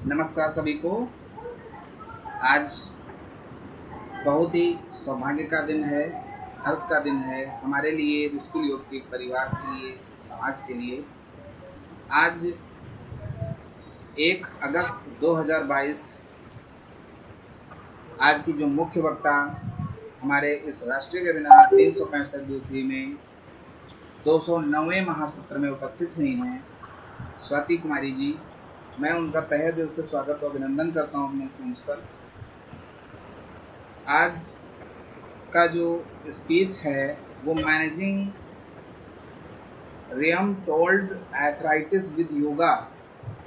नमस्कार सभी को। आज बहुत ही सौभाग्य का दिन है, हर्ष का दिन है हमारे लिए, स्कूल योग के परिवार के लिए, समाज के लिए। आज 1 अगस्त 2022 आज की जो मुख्य वक्ता हमारे इस राष्ट्रीय वेबिनार 365 दिवसीय में 209वें महासत्र में उपस्थित हुई हैं स्वाति कुमारी जी। मैं उनका तहे दिल से स्वागत और अभिनंदन करता हूं अपने इस मंच पर। आज का जो स्पीच है वो मैनेजिंग रियमटोल्ड आर्थराइटिस विद योगा,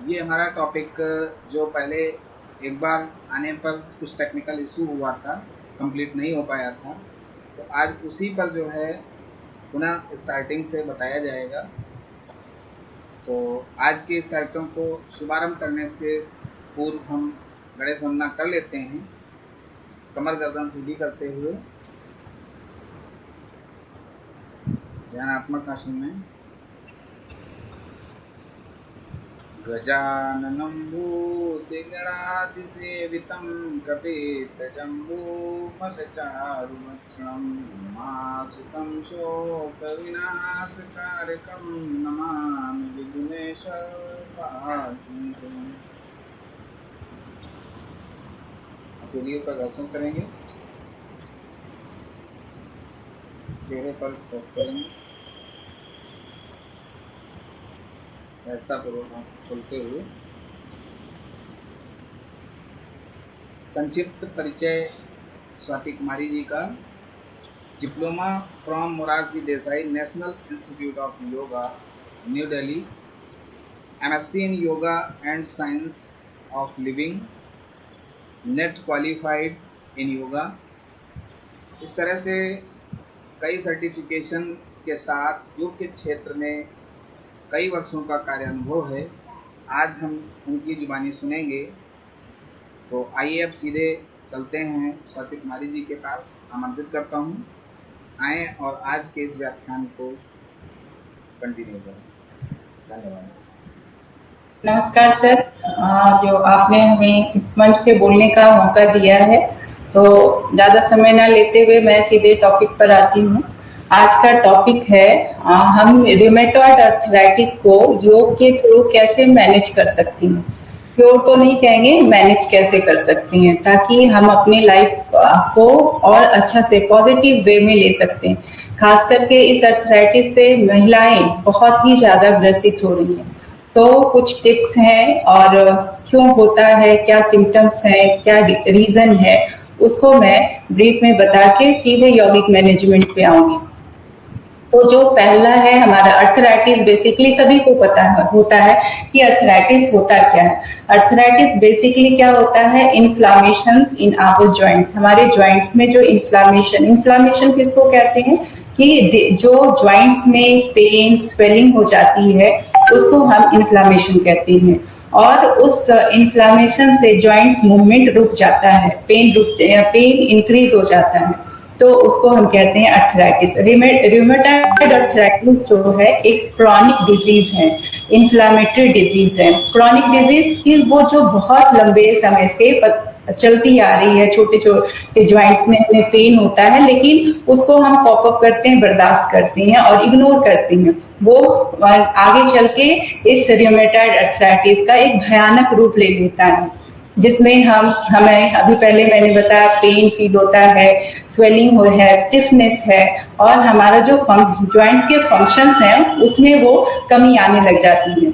ये हमारा टॉपिक जो पहले एक बार आने पर कुछ टेक्निकल इशू हुआ था, कंप्लीट नहीं हो पाया था, तो आज उसी पर जो है पुनः स्टार्टिंग से बताया जाएगा। तो आज के इस कार्यक्रम को शुभारंभ करने से पूर्व हम गणेश वंदना कर लेते हैं, कमर गर्दन सीधी करते हुए ध्यानात्मक आसन में। गजाननं भूतिगणाधिसेवितं कपितजम्बूफलचारुभक्षणं उमासुतं शोकविनाशकारकं नमामि विघ्नेश्वरपादुकम्। हथेलियों का घर्षण करेंगे, चेहरे पर स्पर्श करेंगे, सहजतापूर्वक खोलते हुए। संक्षिप्त परिचय स्वाति कुमारी जी का। Diploma from Morarji Desai national institute of yoga, new Delhi. MSc in yoga and science of living, net qualified in yoga. इस तरह से कई सर्टिफिकेशन के साथ योग के क्षेत्र में कई वर्षों का कार्य अनुभव है। आज हम उनकी जुबानी सुनेंगे, तो आइए अब सीधे चलते हैं स्वाति कुमारी जी के पास। आमंत्रित करता हूँ, आए और आज के इस व्याख्यान को कंटिन्यू करें। धन्यवाद। नमस्कार सर, जो आपने हमें इस मंच पे बोलने का मौका दिया है, तो ज़्यादा समय ना लेते हुए मैं सीधे टॉपिक पर आती हूँ। आज का टॉपिक है हम रूमेटॉइड आर्थराइटिस को योग के थ्रू कैसे मैनेज कर सकती हैं। क्योर तो नहीं कहेंगे, मैनेज कैसे कर सकती हैं, ताकि हम अपनी लाइफ को और अच्छा से पॉजिटिव वे में ले सकते हैं। खास करके इस आर्थराइटिस से महिलाएं बहुत ही ज़्यादा ग्रसित हो रही हैं। तो कुछ टिप्स हैं और क्यों होता है, क्या सिम्टम्स हैं, क्या रीज़न है, उसको मैं ब्रीफ में बता के सीधे यौगिक मैनेजमेंट पे आऊंगी। तो जो पहला है हमारा आर्थराइटिस, बेसिकली सभी को पता होता है कि आर्थराइटिस होता क्या है। आर्थराइटिस बेसिकली क्या होता है, इन्फ्लामेशंस इन आवर जॉइंट्स। हमारे जॉइंट्स में जो इन्फ्लामेशन किसको कहते हैं कि जो जॉइंट्स में पेन स्वेलिंग हो जाती है उसको हम इन्फ्लामेशन कहते हैं। और उस इन्फ्लामेशन से जॉइंट्स मूवमेंट रुक जाता है, पेन इंक्रीज हो जाता है, तो उसको हम कहते हैं आर्थराइटिस। रूमेटॉइड आर्थराइटिस जो है एक क्रॉनिक डिजीज है, इन्फ्लामेटरी डिजीज है। क्रॉनिक डिजीज की वो जो बहुत लंबे समय से चलती आ रही है, छोटे छोटे जॉइंट्स में हमें पेन होता है, लेकिन उसको हम कॉप अप करते हैं, बर्दाश्त करते हैं और इग्नोर करते हैं। वो आगे चल के इस रूमेटॉइड आर्थराइटिस का एक भयानक रूप ले लेता है, जिसमें हमें अभी पहले मैंने बताया पेन फील होता है, स्वेलिंग है, स्टिफनेस है, और हमारा जो जॉइंट्स के फंक्शंस हैं उसमें वो कमी आने लग जाती है,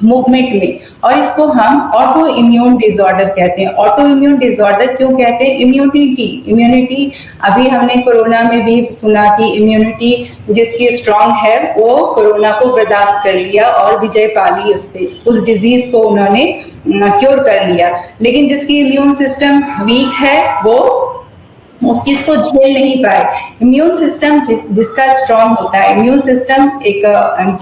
मूवमेंट में। और इसको हम ऑटो इम्यून डिसऑर्डर कहते हैं। ऑटो इम्यून डिसऑर्डर क्यों कहते हैं? इम्यूनिटी अभी हमने कोरोना में भी सुना कि इम्यूनिटी जिसकी स्ट्रांग है वो कोरोना को बर्दाश्त कर लिया और विजय पा ली, उस डिजीज को उन्होंने क्योर कर लिया। लेकिन जिसकी इम्यून सिस्टम वीक है वो उस चीज को झेल नहीं पाए। इम्यून सिस्टम जिसका स्ट्रांग होता है, इम्यून सिस्टम एक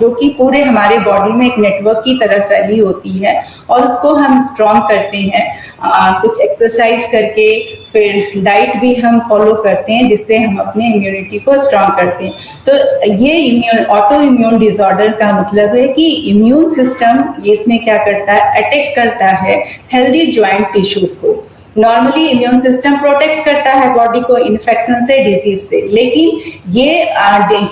जो कि पूरे हमारे बॉडी में एक नेटवर्क की तरह फैली होती है, और उसको हम स्ट्रांग करते हैं कुछ एक्सरसाइज करके, फिर डाइट भी हम फॉलो करते हैं जिससे हम अपने इम्यूनिटी को स्ट्रांग करते हैं। तो ये ऑटो इम्यून डिसऑर्डर का मतलब है कि इम्यून सिस्टम इसमें क्या करता है, अटैक करता है हेल्दी ज्वाइंट टिश्यूज को। नॉर्मली इम्यून सिस्टम प्रोटेक्ट करता है बॉडी को इन्फेक्शन से, डिजीज से, लेकिन ये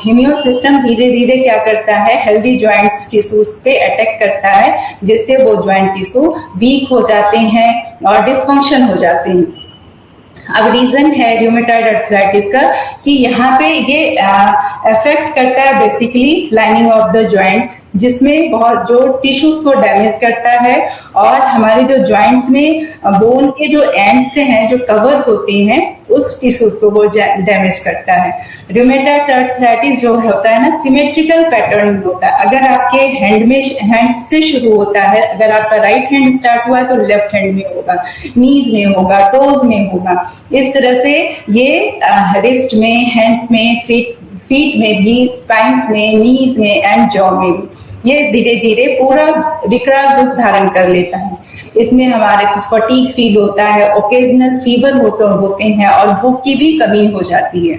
इम्यून सिस्टम धीरे धीरे क्या करता है, हेल्दी ज्वाइंट्स टिश्यूज पे अटैक करता है, जिससे वो ज्वाइंट टिश्यू वीक हो जाते हैं और डिसफंक्शन हो जाते हैं। अब रीजन है रूमेटॉइड अर्थराइटिस का कि यहाँ पे ये अफेक्ट करता है basically lining of the joints, जिसमें बहुत जो टिश्यूज को डैमेज करता है, और हमारे जो जॉइंट्स में बोन के जो एंड से हैं जो कवर होते हैं उस टिश्यूज को वो डैमेज करता है। रूमेटॉइड अर्थराइटिस जो होता है ना, सिमेट्रिकल पैटर्न होता है। अगर आपके हैंड से शुरू होता है, अगर आपका राइट हैंड स्टार्ट हुआ है तो लेफ्ट हैंड में होगा, नीज में होगा, टोज में होगा। इस तरह से ये रिस्ट में, हैंड्स में, फीट में भी, स्पाइन्स में, नीज में एंड जॉ में भी ये धीरे धीरे पूरा विकराल रूप धारण कर लेता है। इसमें हमारे को फटीग फील होता है, ओकेजनल फीवर होते हैं, और भूख की भी कमी हो जाती है।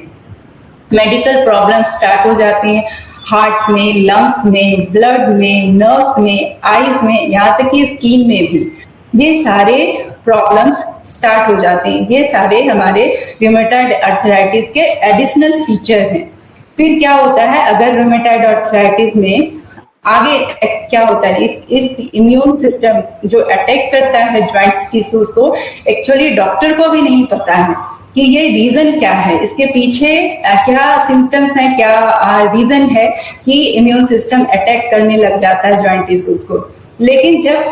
मेडिकल प्रॉब्लम स्टार्ट हो जाती हैं, हार्ट्स में, लंग्स में, ब्लड में, नर्व्स में, आईज में, यहाँ तक कि स्किन में भी ये सारे प्रॉब्लम्स स्टार्ट हो जाते हैं। ये सारे हमारे रूमेटॉइड अर्थराइटिस के एडिशनल फीचर हैं। फिर क्या होता है, अगर रूमेटॉइड अर्थराइटिस में आगे क्या होता है, इस इम्यून सिस्टम जो अटैक करता है ज्वाइंट्स टिश्यूज को, एक्चुअली डॉक्टर को भी नहीं पता है कि ये रीजन क्या है, इसके पीछे क्या सिम्टम्स हैं, क्या रीजन है कि इम्यून सिस्टम अटैक करने लग जाता है ज्वाइंट टिश्यूज को। लेकिन जब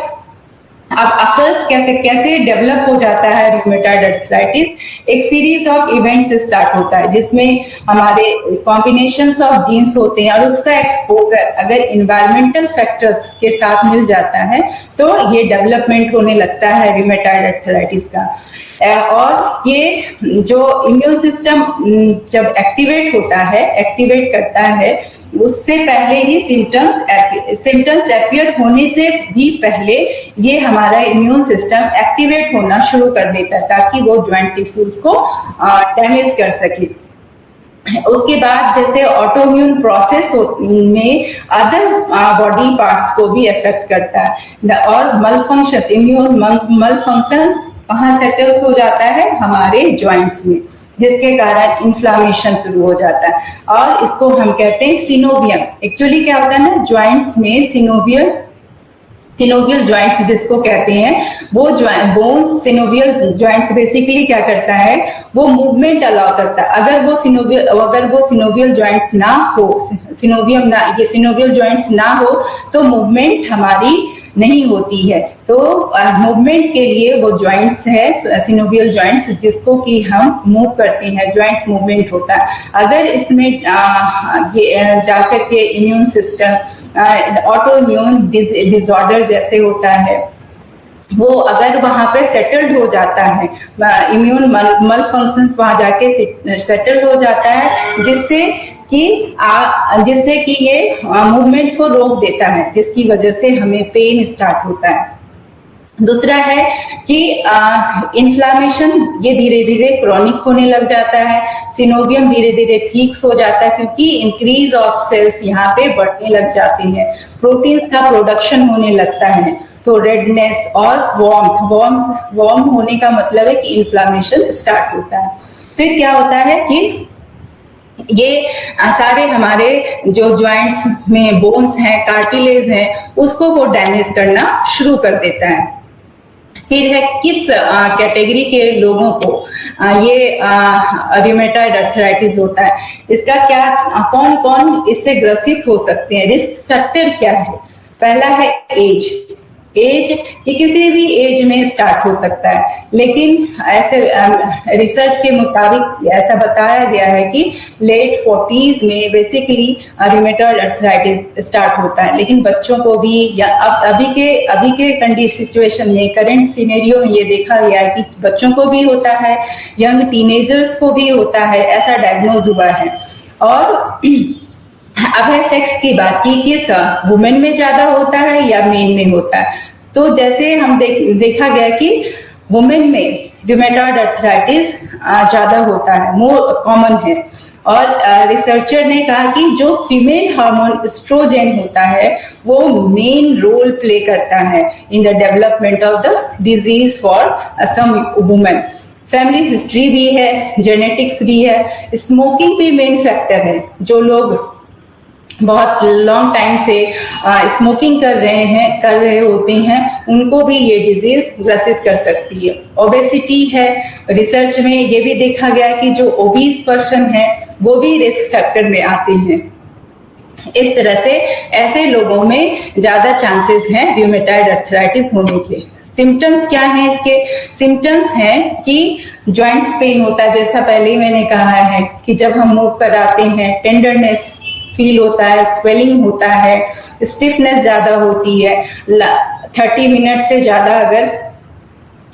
अब अकर्स कैसे डेवलप हो जाता है रूमेटॉइड अर्थराइटिस, एक सीरीज ऑफ इवेंट्स स्टार्ट होता है जिसमें हमारे कॉम्बिनेशंस ऑफ जीन्स होते हैं, और उसका एक्सपोजर अगर इन्वायरमेंटल फैक्टर्स के साथ मिल जाता है तो ये डेवलपमेंट होने लगता है रूमेटॉइड अर्थराइटिस का। और ये जो इम्यून सिस्टम जब एक्टिवेट करता है, उससे पहले ही सिम्टम्स अपीयर होने से भी पहले ये हमारा इम्यून सिस्टम एक्टिवेट होना शुरू कर देता है, ताकि वो ज्वाइंट टिश्यूज को डैमेज कर सके। उसके बाद जैसे ऑटोइम्यून प्रोसेस में अदर बॉडी पार्ट्स को भी अफेक्ट करता है, और मलफंक्शन, इम्यून मलफंक्शन कहाँ सेटल्स हो जाता है, हमारे ज्वाइंट्स में, जिसके कारण इन्फ्लामेशन शुरू हो जाता है, और इसको हम कहते हैं सिनोवियम। एक्चुअली क्या होता है ना, ज्वाइंट्स में सिनोवियल ज्वाइंट्स जिसको कहते हैं, वो बोन्स, सिनोवियल ज्वाइंट्स बेसिकली क्या करता है, वो मूवमेंट अलाउ करता है। अगर वो सिनोवियल ज्वाइंट्स ना हो, सिनोवियल ज्वाइंट्स ना हो तो मूवमेंट हमारी नहीं होती है। तो मूवमेंट के लिए वो ज्वाइंट्स है, सिनोवियल ज्वाइंट्स, जिसको कि हम मूव करते हैं, ज्वाइंट्स मूवमेंट होता है। अगर इसमें जाकर के immune system auto immune disorder जैसे होता है, वो अगर वहां पे सेटल्ड हो जाता है, इम्यून मल फंक्शंस वहां जाके सेटल्ड हो जाता है, जिससे कि ये मूवमेंट को रोक देता है, जिसकी वजह से हमें पेन स्टार्ट होता है। दूसरा है कि इन्फ्लामेशन ये धीरे धीरे क्रॉनिक होने लग जाता है, सिनोवियम धीरे धीरे ठीक हो जाता है, क्योंकि इंक्रीज ऑफ सेल्स यहाँ पे बढ़ने लग जाते हैं, प्रोटीन्स का प्रोडक्शन होने लगता है, तो रेडनेस और वार्म होने का मतलब है कि इन्फ्लामेशन स्टार्ट होता है। फिर क्या होता है कि ये सारे हमारे जो ज्वाइंट्स में बोन्स हैं, कार्टिलेज हैं, उसको वो डैमेज करना शुरू कर देता है। फिर है किस कैटेगरी के लोगों को ये रूमेटॉइड अर्थराइटिस होता है, इसका क्या, कौन कौन इससे ग्रसित हो सकते हैं, रिस्क फैक्टर क्या है। पहला है एज ये किसी भी एज में स्टार्ट हो सकता है, लेकिन ऐसे रिसर्च के मुताबिक ऐसा बताया गया है कि लेट 40s में बेसिकली रूमेटॉइड अर्थराइटिस स्टार्ट होता है। लेकिन बच्चों को भी या अभी के कंडीशन सिचुएशन में, करंट सिनेरियो में ये देखा गया है कि बच्चों को भी होता है, यंग टीनेजर्स को भी होता है, ऐसा डायग्नोज हुआ है। और अब है सेक्स की बात की किस वुमेन में ज्यादा होता है या मेन में होता है। तो जैसे हम देखा गया कि वुमेन में रूमेटॉइड अर्थराइटिस ज्यादा होता है, मोर कॉमन है। और रिसर्चर ने कहा कि जो फीमेल हार्मोन एस्ट्रोजन होता है वो मेन रोल प्ले करता है in the development of the disease for some women. Family history भी है, जेनेटिक्स भी है, स्मोकिंग भी मेन फैक्टर है। जो लोग बहुत लॉन्ग टाइम से स्मोकिंग कर रहे होते हैं, उनको भी ये डिजीज ग्रसित कर सकती है। ओबेसिटी है, रिसर्च में ये भी देखा गया कि जो ओबीस पर्सन है वो भी रिस्क फैक्टर में आते हैं। इस तरह से ऐसे लोगों में ज्यादा चांसेस हैं रूमेटॉइड अर्थराइटिस होने के। सिम्टम्स क्या हैं इसके? सिम्टम्स हैं कि जॉइंट्स पेन होता है, जैसा पहले ही मैंने कहा है कि जब हम मूव कराते हैं टेंडरनेस फील होता है, स्वेलिंग होता है, स्टिफनेस ज्यादा होती है, 30 मिनट से ज्यादा अगर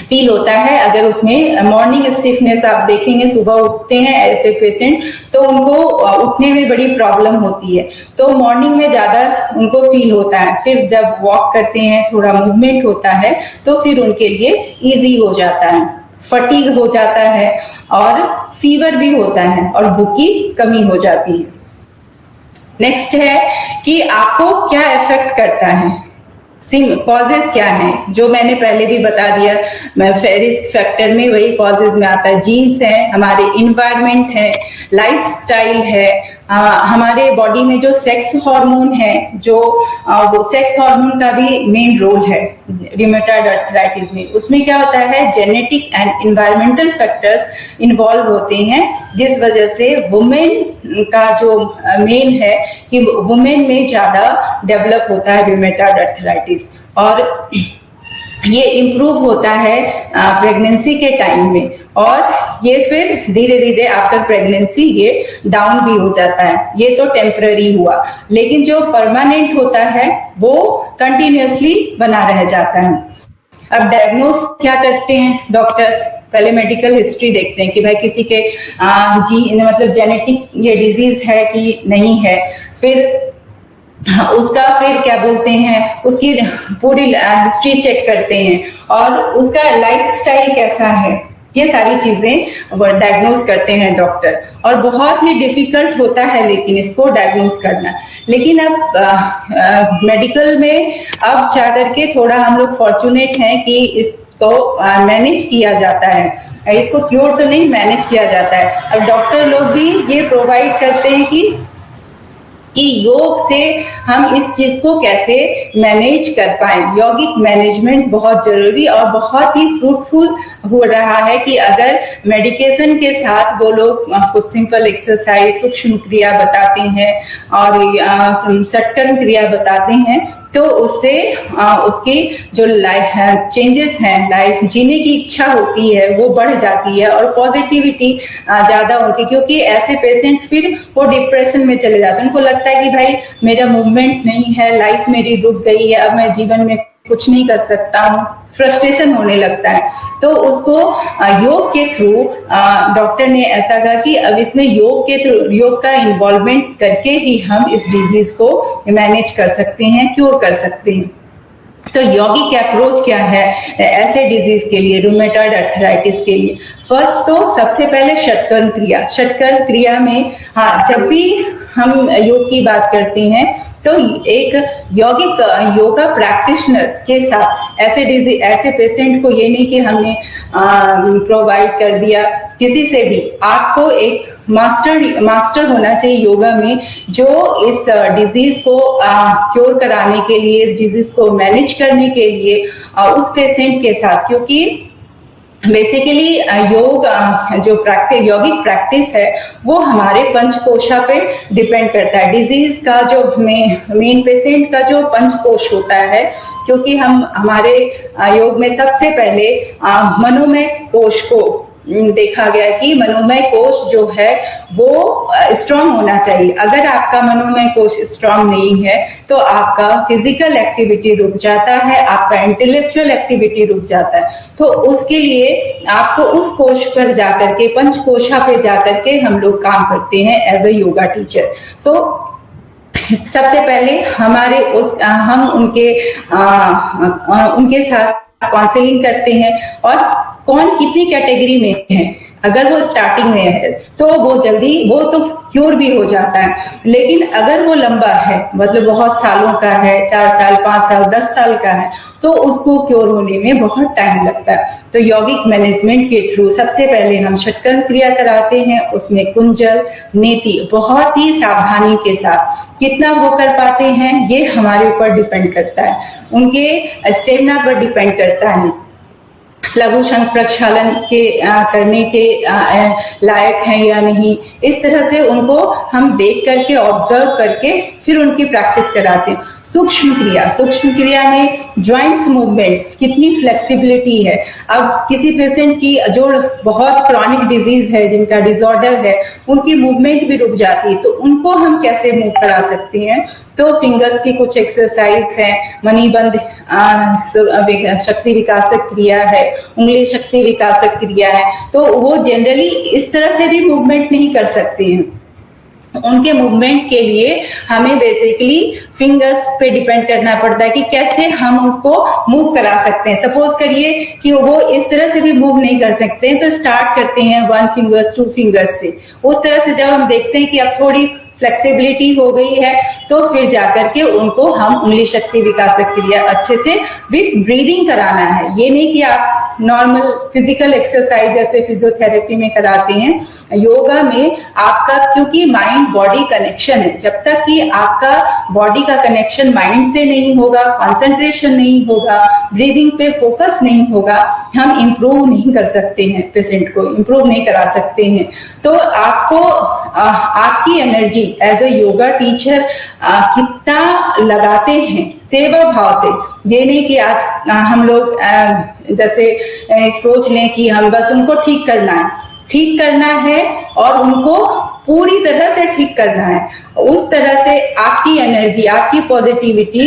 फील होता है। अगर उसमें मॉर्निंग स्टिफनेस आप देखेंगे, सुबह उठते हैं ऐसे पेशेंट तो उनको उठने में बड़ी प्रॉब्लम होती है, तो मॉर्निंग में ज्यादा उनको फील होता है। फिर जब वॉक करते हैं, थोड़ा मूवमेंट होता है तो फिर उनके लिए इजी हो जाता है। फटीग हो जाता है और फीवर भी होता है और भूख की कमी हो जाती है। नेक्स्ट है कि आपको क्या इफेक्ट करता है, कॉजेज क्या है, जो मैंने पहले भी बता दिया। रिस्क फैक्टर में वही कॉजेज में आता है, जीन्स है, हमारे इन्वायरमेंट है, लाइफस्टाइल है, हमारे बॉडी में जो सेक्स हार्मोन है, जो वो सेक्स हार्मोन का भी मेन रोल है रूमेटॉइड अर्थराइटिस में। उसमें क्या होता है, genetic and environmental factors involve होते हैं, जिस वजह से वुमेन का जो मेन है कि वुमेन में ज्यादा डेवलप होता है रूमेटॉइड अर्थराइटिस। और ये इम्प्रूव होता है प्रेगनेंसी के टाइम में, और ये फिर धीरे धीरे आफ्टर प्रेगनेंसी ये डाउन भी हो जाता है। ये तो टेम्पररी हुआ, लेकिन जो परमानेंट होता है वो कंटिन्यूअसली बना रह जाता है। अब डायग्नोस क्या करते हैं डॉक्टर्स? पहले मेडिकल हिस्ट्री देखते हैं कि भाई किसी के मतलब जेनेटिक ये डिजीज है कि नहीं है। फिर उसका फिर क्या बोलते हैं, उसकी पूरी हिस्ट्री चेक करते हैं और उसका लाइफस्टाइल कैसा है, ये सारी चीजें डायग्नोस करते हैं डॉक्टर। और बहुत ही डिफिकल्ट होता है लेकिन इसको डायग्नोस करना। लेकिन अब मेडिकल में अब जाकर के थोड़ा हम लोग फॉर्चुनेट हैं कि इसको मैनेज किया जाता है। इसको क्योर तो नहीं, मैनेज किया जाता है। अब डॉक्टर लोग भी ये प्रोवाइड करते हैं कि योग से हम इस चीज को कैसे मैनेज कर पाए। यौगिक मैनेजमेंट बहुत जरूरी और बहुत ही फ्रूटफुल हो रहा है कि अगर मेडिकेशन के साथ वो लोग कुछ सिंपल एक्सरसाइज, सूक्ष्म क्रिया बताते हैं और सटकर्म क्रिया बताते हैं, तो उससे उसकी जो लाइफ चेंजेस हैं, लाइफ जीने की इच्छा होती है वो बढ़ जाती है और पॉजिटिविटी ज्यादा होती है। क्योंकि ऐसे पेशेंट फिर वो डिप्रेशन में चले जाते हैं, उनको लगता है कि भाई मेरा मूवमेंट नहीं है, लाइफ मेरी रुक गई है, अब मैं जीवन में कुछ नहीं कर सकता हूँ, फ्रस्ट्रेशन होने लगता है। तो उसको योग के थ्रू डॉक्टर ने ऐसा कहा कि अब इसमें योग का इन्वॉल्वमेंट करके ही हम इस डिजीज को मैनेज कर सकते हैं, क्योर कर सकते हैं। तो यौगिक अप्रोच क्या है ऐसे डिजीज के लिए, रूमेटॉइड अर्थराइटिस के लिए? फर्स्ट तो सबसे पहले षटकर्म क्रिया में जब भी हम योग की बात करते हैं तो एक यौगिक योगा प्रैक्टिशनर्स के साथ ऐसे पेशेंट को, ये नहीं कि हमने प्रोवाइड कर दिया किसी से भी, आपको एक मास्टर होना चाहिए योगा में, जो इस डिजीज को क्योर कराने के लिए, इस डिजीज को मैनेज करने के लिए उस पेशेंट के साथ, क्योंकि बेसिकली योग जो प्रैक्टिस यौगिक प्रैक्टिस है वो हमारे पंचकोशा पे डिपेंड करता है। डिजीज का जो मेन पेशेंट का जो पंचकोश होता है, क्योंकि हम हमारे योग में सबसे पहले मनोमय कोश को देखा गया कि मनोमय कोश जो है वो स्ट्रांग होना चाहिए। अगर आपका मनोमय कोश स्ट्रांग नहीं है तो आपका फिजिकल एक्टिविटी रुक जाता है, आपका इंटेलेक्चुअल एक्टिविटी रुक जाता है। तो उसके लिए आपको उस कोश पर जाकर के, पंचकोशा पे जाकर के हम लोग काम करते हैं एज अ योगा टीचर। सो सबसे पहले हम उनके साथ काउंसलिंग करते हैं और कौन कितनी कैटेगरी में है। अगर वो स्टार्टिंग में है तो वो जल्दी वो तो क्योर भी हो जाता है, लेकिन अगर वो लंबा है, मतलब बहुत सालों का है, 4 साल 5 साल 10 साल का है, तो उसको क्योर होने में बहुत टाइम लगता है। तो यौगिक मैनेजमेंट के थ्रू सबसे पहले हम षटकर्म क्रिया कराते हैं, उसमें कुंजल नेति बहुत ही सावधानी के साथ। कितना वो कर पाते हैं ये हमारे ऊपर डिपेंड करता है, उनके स्टेमिना पर डिपेंड करता है। लघु शंख प्रक्षालन के करने के लायक हैं या नहीं, इस तरह से उनको हम देख करके ऑब्जर्व करके फिर उनकी प्रैक्टिस कराते हैं। सूक्ष्म क्रिया में जॉइंट्स मूवमेंट कितनी फ्लेक्सिबिलिटी है। अब किसी पेशेंट की जो बहुत क्रॉनिक डिजीज है, जिनका डिसऑर्डर है, उनकी मूवमेंट भी रुक जाती है, तो उनको हम कैसे मूव करा सकते हैं। तो फिंगर्स की कुछ एक्सरसाइज है, मणिबंध शक्ति विकासक क्रिया है, उंगली शक्ति विकासक क्रिया है। तो वो जनरली इस तरह से भी मूवमेंट नहीं कर सकते हैं। उनके मूवमेंट के लिए हमें बेसिकली फिंगर्स पे डिपेंड करना पड़ता है कि कैसे हम उसको मूव करा सकते हैं। सपोज करिए कि वो इस तरह से भी मूव नहीं कर सकते हैं, तो स्टार्ट करते हैं 1 फिंगर्स 2 फिंगर्स से। उस तरह से जब हम देखते हैं कि अब थोड़ी फ्लेक्सिबिलिटी हो गई है, तो फिर जाकर के उनको हम उंगली शक्ति विकासक क्रिया अच्छे से विथ ब्रीदिंग कराना है। ये नहीं कि आप नॉर्मल फिजिकल एक्सरसाइज जैसे फिजियोथेरेपी में कराते हैं। योगा में आपका, क्योंकि माइंड बॉडी कनेक्शन है, जब तक कि आपका बॉडी का कनेक्शन माइंड से नहीं होगा, कंसंट्रेशन नहीं होगा, ब्रीदिंग पे फोकस नहीं होगा, हम इंप्रूव नहीं कर सकते हैं, पेशेंट को इंप्रूव नहीं करा सकते हैं। तो आपको आपकी energy as a yoga teacher कितना लगाते हैं सेवा भाव से। ये नहीं कि आज हम लोग जैसे सोच लें कि हम बस उनको ठीक करना है और उनको पूरी तरह से ठीक करना है। उस तरह से आपकी एनर्जी, आपकी पॉजिटिविटी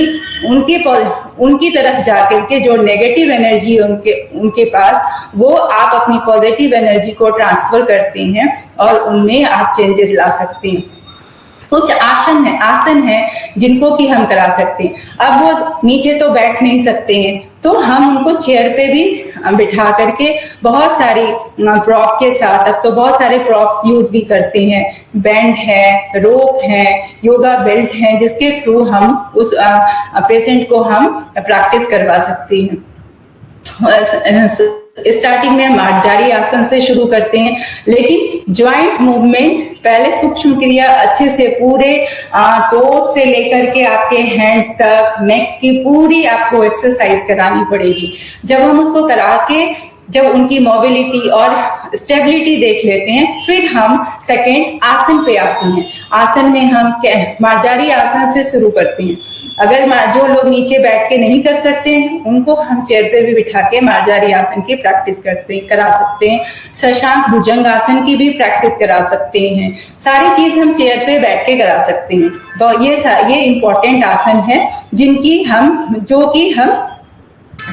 उनकी तरफ जाकर के जो नेगेटिव एनर्जी उनके पास, वो आप अपनी पॉजिटिव एनर्जी को ट्रांसफर करते हैं और उनमें आप चेंजेस ला सकते हैं। कुछ आसन है जिनको कि हम करा सकते हैं। अब वो नीचे तो बैठ नहीं सकते हैं, तो हम उनको चेयर पे भी बिठा करके बहुत सारी प्रॉप के साथ, अब तो बहुत सारे प्रॉप्स यूज भी करते हैं, बैंड है, रोप है, योगा बेल्ट है, जिसके थ्रू हम उस पेशेंट को हम प्रैक्टिस करवा सकते हैं। स्टार्टिंग में मार्जारी आसन से शुरू करते हैं, लेकिन ज्वाइंट मूवमेंट पहले सूक्ष्म क्रिया अच्छे से पूरे टोज से लेकर के आपके हैंड्स तक, नेक की पूरी आपको एक्सरसाइज करानी पड़ेगी। जब हम उसको करा के जब उनकी मोबिलिटी और स्टेबिलिटी देख लेते हैं, फिर हम सेकेंड आसन पे आते हैं। आसन में हम मार्जारी आसन से शुरू करते हैं। अगर जो लोग नीचे बैठ के नहीं कर सकते हैं, उनको हम चेयर पे भी बिठा के मार्जारी आसन की प्रैक्टिस करा सकते हैं। शशांक भुजंग आसन की भी प्रैक्टिस करा सकते हैं। सारी चीज हम चेयर पे बैठ के करा सकते हैं। तो ये इम्पोर्टेंट आसन है जो कि हम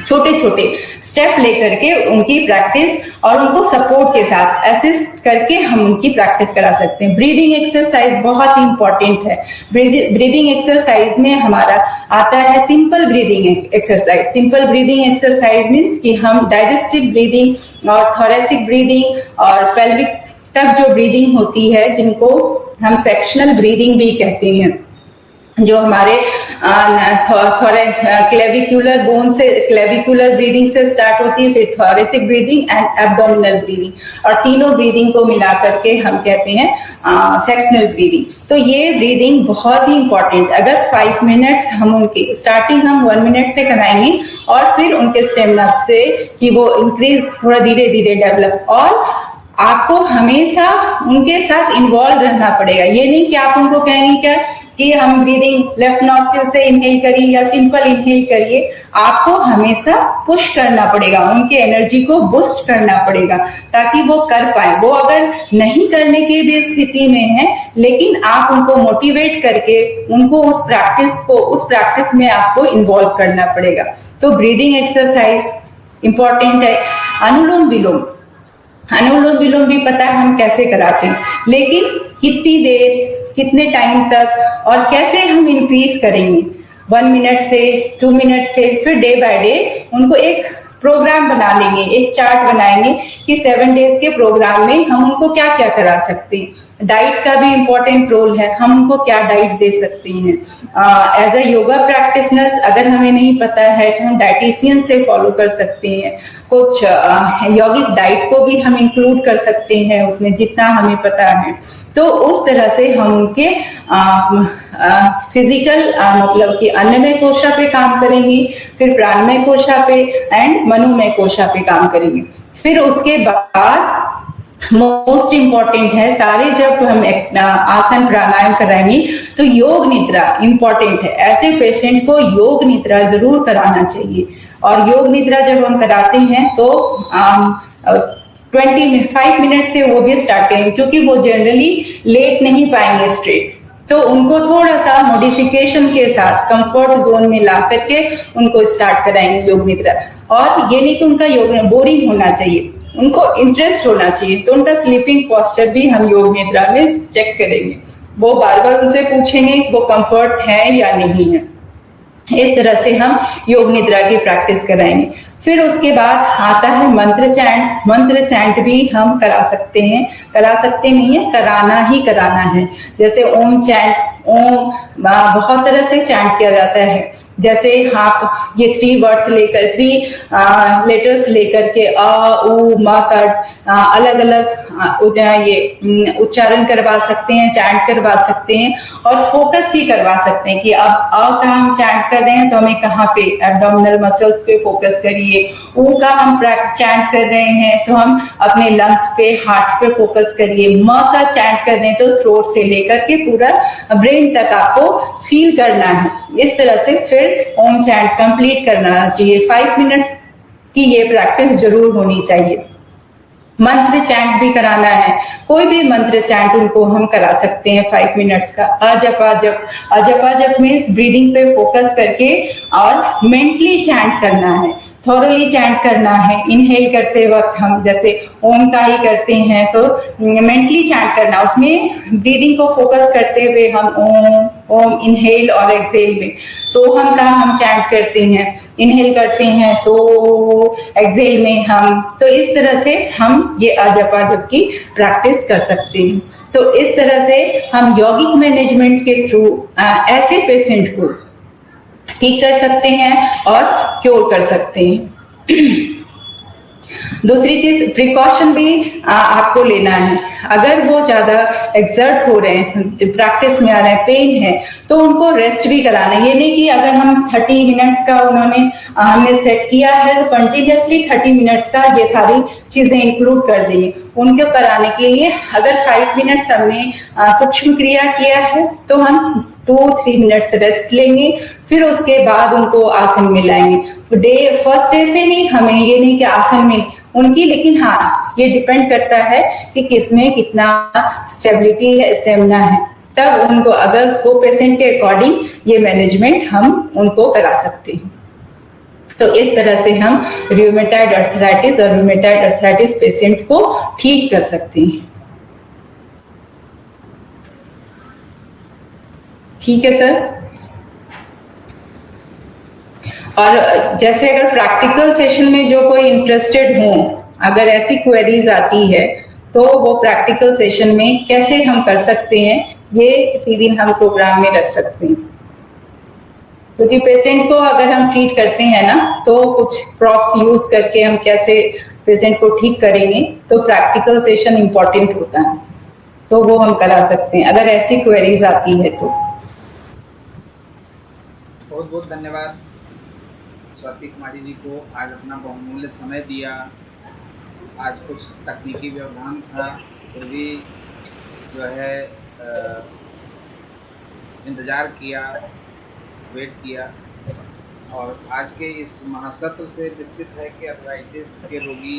छोटे छोटे स्टेप लेकर के उनकी प्रैक्टिस और उनको सपोर्ट के साथ असिस्ट करके हम उनकी प्रैक्टिस करा सकते हैं। ब्रीदिंग एक्सरसाइज बहुत ही इंपॉर्टेंट है। ब्रीदिंग एक्सरसाइज में हमारा आता है simple breathing exercise. Simple breathing exercise means कि हम डाइजेस्टिव ब्रीदिंग और थोरेसिक ब्रीदिंग और पेल्विक तक जो ब्रीदिंग होती है, जिनको हम सेक्शनल ब्रीदिंग भी कहते हैं, जो हमारे क्लेविकुलर बोन से, क्लेविकुलर ब्रीदिंग से स्टार्ट होती है, फिर thoracic breathing and abdominal breathing, और तीनों ब्रीदिंग को मिला करके हम कहते हैं सेक्शनल ब्रीदिंग। तो ये ब्रीदिंग बहुत ही इंपॉर्टेंट। अगर 5 मिनट्स हम उनकी स्टार्टिंग हम 1 मिनट से कराएंगे, और फिर उनके स्टेमिना से कि वो इंक्रीज थोड़ा धीरे धीरे डेवलप। और आपको हमेशा उनके साथ इन्वॉल्व रहना पड़ेगा। ये नहीं कि आप उनको कहेंगे क्या कि हम ब्रीदिंग लेफ्ट नॉस्ट्रिल से इनहेल करिए या सिंपल इनहेल करिए, आपको हमेशा पुश करना पड़ेगा, उनके एनर्जी को बूस्ट करना पड़ेगा ताकि वो कर पाए। वो अगर नहीं करने की भी स्थिति में है, लेकिन आप उनको मोटिवेट करके उनको उस प्रैक्टिस में आपको इन्वॉल्व करना पड़ेगा। तो ब्रीदिंग एक्सरसाइज इंपॉर्टेंट है। अनुलोम विलोम भी पता है हम कैसे कराते हैं, लेकिन कितनी देर, कितने टाइम तक और कैसे हम इंक्रीज करेंगे 1 मिनट से 2 मिनट से, फिर डे बाय डे उनको एक प्रोग्राम बना लेंगे, एक चार्ट बनाएंगे कि 7 डेज के प्रोग्राम में हम उनको क्या क्या करा सकते हैं। डाइट का भी इम्पोर्टेंट रोल है, हम उनको क्या डाइट दे सकते हैं। एज अ योगा प्रैक्टिशनर्स अगर हमें नहीं पता है तो हम डाइटिशियन से फॉलो कर सकते हैं। कुछ यौगिक डाइट को भी हम इंक्लूड कर सकते हैं उसमें, जितना हमें पता है। तो उस तरह से हम उनके फिजिकल मतलब कि अन्नमय कोशा पे काम करेंगे, फिर प्राणमय कोशा पे एंड मनोमय कोशा पे काम करेंगे। फिर उसके बाद मोस्ट इम्पॉर्टेंट है, सारे जब हम आसन प्राणायाम कराएंगे तो योग निद्रा इम्पॉर्टेंट है। ऐसे पेशेंट को योग निद्रा जरूर कराना चाहिए। और योग निद्रा जब हम कराते हैं तो 5 मिनट से वो भी स्टार्ट करेंगे, क्योंकि वो जनरली लेट नहीं पाएंगे स्ट्रेट, तो उनको थोड़ा सा मॉडिफिकेशन के साथ कंफर्ट जोन में ला करके उनको स्टार्ट कराएंगे योग निद्रा। और ये नहीं कि उनका योग बोरिंग होना चाहिए, उनको इंटरेस्ट होना चाहिए। तो उनका स्लीपिंग पोस्चर भी हम योग निद्रा में चेक करेंगे, वो बार बार उनसे पूछेंगे वो कंफर्ट है या नहीं है। इस तरह से हम योग निद्रा की प्रैक्टिस कराएंगे। फिर उसके बाद आता है मंत्र चैंट। मंत्र चैंट भी हम करा सकते हैं, करा सकते नहीं है, कराना ही कराना है। जैसे ओम चैंट, ओम बहुत तरह से चैंट किया जाता है। जैसे आप ये 3 वर्ड्स लेकर, 3 लेटर्स लेकर के अ उ म कट अलग अलग ये उच्चारण करवा सकते हैं, चैंट करवा सकते हैं और फोकस भी करवा सकते हैं कि अब अ का हम चैंट कर रहे हैं तो हमें कहाँ पे, एब्डोमिनल मसल्स पे फोकस करिए। ऊ का हम चैंट कर रहे हैं तो हम अपने लंग्स पे, हार्ट पे फोकस करिए। म का चैंट कर रहे हैं तो थ्रोट से लेकर के पूरा ब्रेन तक आपको फील करना है। इस तरह से फिर ओम चैंट कंप्लीट करना चाहिए। 5 मिनट्स की ये प्रैक्टिस जरूर होनी चाहिए। मंत्र चैंट भी कराना है, कोई भी मंत्र चैंट उनको हम करा सकते हैं 5 मिनट्स का। अजप मीन्स ब्रीदिंग पे फोकस करके और मेंटली चैंट करना है, थॉरली चैंट करना है। इनहेल करते वक्त हम जैसे ओम का ही करते हैं तो मेंटली चैंट करना, उसमें ब्रीदिंग को फोकस करते हुए हम ओम ओम इनहेल और एक्सेल में। सोहम का हम चैंट करते हैं, इनहेल करते हैं सो, एक्सेल में हम। तो इस तरह से हम ये अजप की प्रैक्टिस कर सकते हैं। तो इस तरह से हम यौगिक मैनेजमेंट के थ्रू ऐसे पेशेंट को ठीक कर सकते हैं और क्योर कर सकते हैं। दूसरी चीज, प्रिकॉशन भी आपको लेना है। अगर वो ज्यादा एक्सर्ट हो रहे हैं, प्रैक्टिस में आ रहे हैं, पेन है, तो उनको रेस्ट भी कराना है। ये नहीं कि अगर हम 30 मिनट्स का हमने सेट किया है तो कंटिन्यूसली 30 मिनट्स का ये सारी चीजें इंक्लूड कर देंगे। उनको कराने के लिए अगर 5 मिनट्स हमने सूक्ष्म क्रिया किया है तो हम 2-3 मिनट्स रेस्ट लेंगे, फिर उसके बाद उनको आसन में लाएंगे। फर्स्ट डे से ही हमें ये नहीं कि आसन में उनकी, लेकिन हाँ ये डिपेंड करता है कि किसमें कितना स्टेबिलिटी है, स्टेमिना है। तब उनको अगर वो पेशेंट के अकॉर्डिंग ये मैनेजमेंट हम उनको करा सकते हैं। तो इस तरह से हम रूमेटॉइड आर्थराइटिस और रूमेटॉइड आर्थराइटिस पेशेंट को ठीक कर सकते हैं। ठीक है सर। और जैसे अगर प्रैक्टिकल सेशन में जो कोई इंटरेस्टेड हो, अगर ऐसी क्वेरीज आती है तो वो प्रैक्टिकल सेशन में कैसे हम कर सकते हैं, ये किसी दिन हम प्रोग्राम में रख सकते हैं। क्योंकि पेशेंट को अगर हम ट्रीट करते हैं ना तो कुछ प्रॉप्स यूज करके हम कैसे पेशेंट को ठीक करेंगे, तो प्रैक्टिकल सेशन इंपॉर्टेंट होता है, तो वो हम करा सकते हैं अगर ऐसी क्वेरीज आती है तो। बहुत बहुत धन्यवाद स्वाति कुमारी जी को आज अपना बहुमूल्य समय दिया। आज कुछ तकनीकी व्यवधान था, फिर भी जो है इंतज़ार किया, वेट किया। और आज के इस महासत्र से निश्चित है कि अर्थराइटिस के रोगी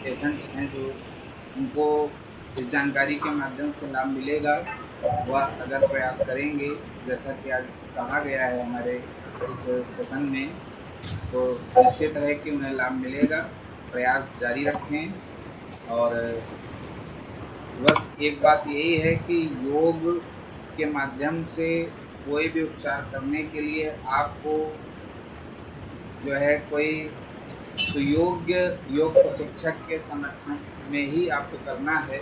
पेशेंट हैं जो उनको इस जानकारी के माध्यम से लाभ मिलेगा, वह अगर प्रयास करेंगे जैसा कि आज कहा गया है हमारे इस सेशन में, तो निश्चित है कि उन्हें लाभ मिलेगा। प्रयास जारी रखें। और बस एक बात यही है कि योग के माध्यम से कोई भी उपचार करने के लिए आपको जो है कोई सुयोग्य योग प्रशिक्षक के संरक्षण में ही आपको करना है।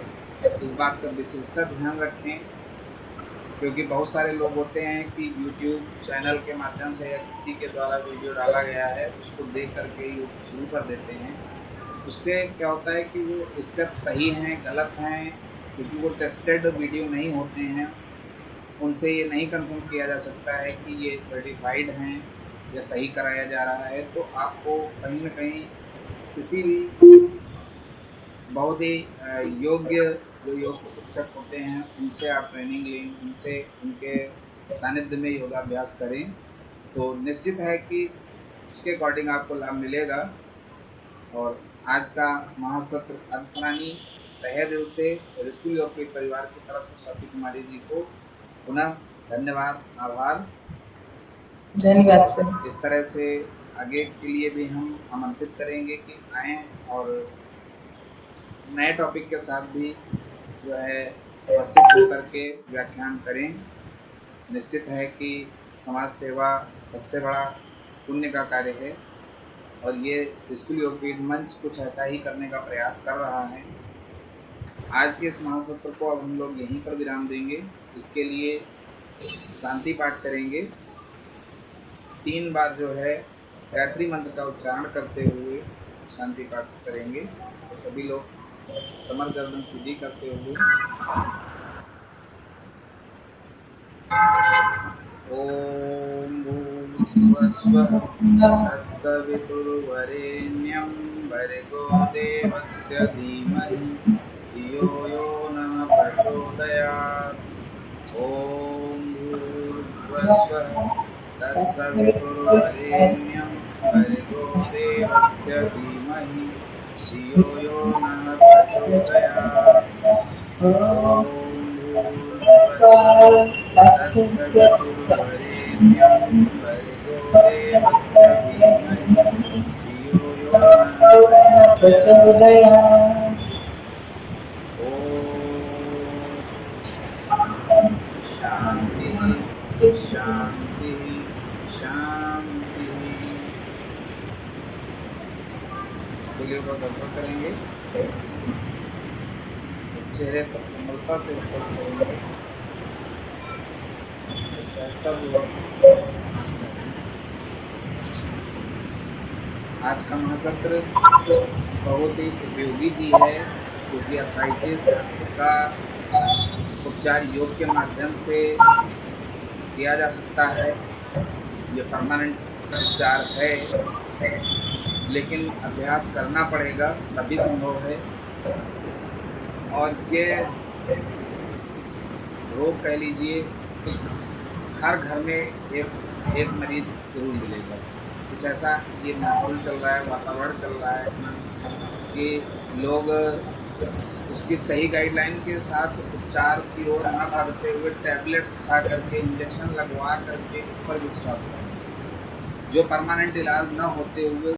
इस बात का विशेषता ध्यान रखें, क्योंकि बहुत सारे लोग होते हैं कि YouTube चैनल के माध्यम से या किसी के द्वारा वीडियो डाला गया है उसको देख करके योग शुरू कर देते हैं। उससे क्या होता है कि वो स्टेप सही हैं गलत हैं, क्योंकि वो टेस्टेड वीडियो नहीं होते हैं, उनसे ये नहीं कंफर्म किया जा सकता है कि ये सर्टिफाइड हैं या सही कराया जा रहा है। तो आपको कहीं ना कहीं किसी भी बहुत ही योग्य जो योग प्रशिक्षक होते हैं उनसे आप ट्रेनिंग लें, उनसे उनके सानिध्य में योगाभ्यास करें, तो निश्चित है कि उसके अकॉर्डिंग आपको लाभ मिलेगा। और आज का महासत्र अधिसरानी तहे दिल से रेस्क्यू योग के परिवार की तरफ से स्वाति कुमारी जी को पुनः धन्यवाद, आभार। धन्यवाद सर। इस तरह से आगे के लिए भी हम आमंत्रित करेंगे कि आएँ और नए टॉपिक के साथ भी जो है उपस्थित होकर के व्याख्यान करें। निश्चित है कि समाज सेवा सबसे बड़ा पुण्य का कार्य है और ये स्कूल योगपीठ मंच कुछ ऐसा ही करने का प्रयास कर रहा है। आज के इस महासत्र को अब हम लोग यहीं पर विराम देंगे। इसके लिए शांति पाठ करेंगे। 3 बार जो है गायत्री मंत्र का उच्चारण करते हुए शांति पाठ करेंगे। तो सभी लोग कमर गर्दन सीधी करते हुए ओम भूर्भुवस्वः तत्सवितुर्वरेण्यं भर्गो देवस्य धीमहि धियो यो नः प्रचोदयात्। ओम भूर्भुवस्वः तत्सवितुर्वरेण्यं भर्गो देवस्य धीमहि धियो यो नः प्रचोदयात्। ओम भूर्भुवस्वः तत्सवितुर्वरेण्यं भर्गो देवस्य धीमहि धियो यो नः प्रचोदयात्। ओम शांति शांति शांति। दिल को दर्शन करेंगे, चेहरे पर कोमलता से स्पर्श करेंगे, सहजता पूर्वक। आज का महासत्र बहुत ही उपयोगी भी है, क्योंकि अर्थराइटिस का उपचार योग के माध्यम से किया जा सकता है। ये परमानेंट उपचार है, लेकिन अभ्यास करना पड़ेगा तभी संभव है। और ये रोग कह लीजिए हर घर में एक मरीज जरूर मिलेगा। कुछ ऐसा ये माहौल चल रहा है, वातावरण चल रहा है कि लोग उसकी सही गाइडलाइन के साथ उपचार की ओर न भागते हुए टैबलेट्स खा करके, इंजेक्शन लगवा करके इस पर विश्वास करें। जो परमानेंट इलाज न होते हुए